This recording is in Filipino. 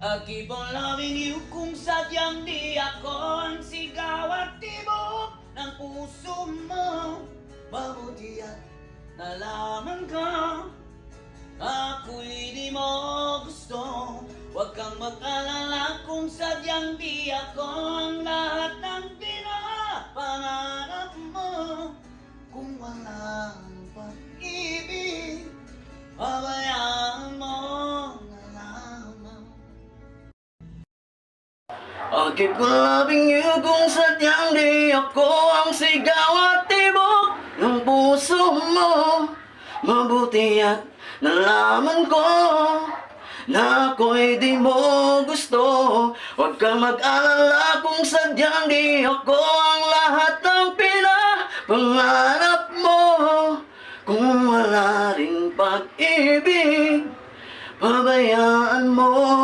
I keep on loving you kung sadyang di ako ang sigaw at tibok ng puso mo. Mabuti at nalaman ko ako'y di mo gusto. Huwag kang mag-alala kung sadyang di ako ang lahat ng pinapangarap mo. Kung walang pag-ibig, pabayaan mo na lamang. I keep on loving you kung sadyang di ako ang sigaw at tibok ng puso mo. Mabuti at nalaman ko na ako'y di mo gusto. Huwag kang mag-alala kung sadyang di ako ang lahat ng pinapangarap mo. Kung wala ring pag-ibig, pabayaan mo.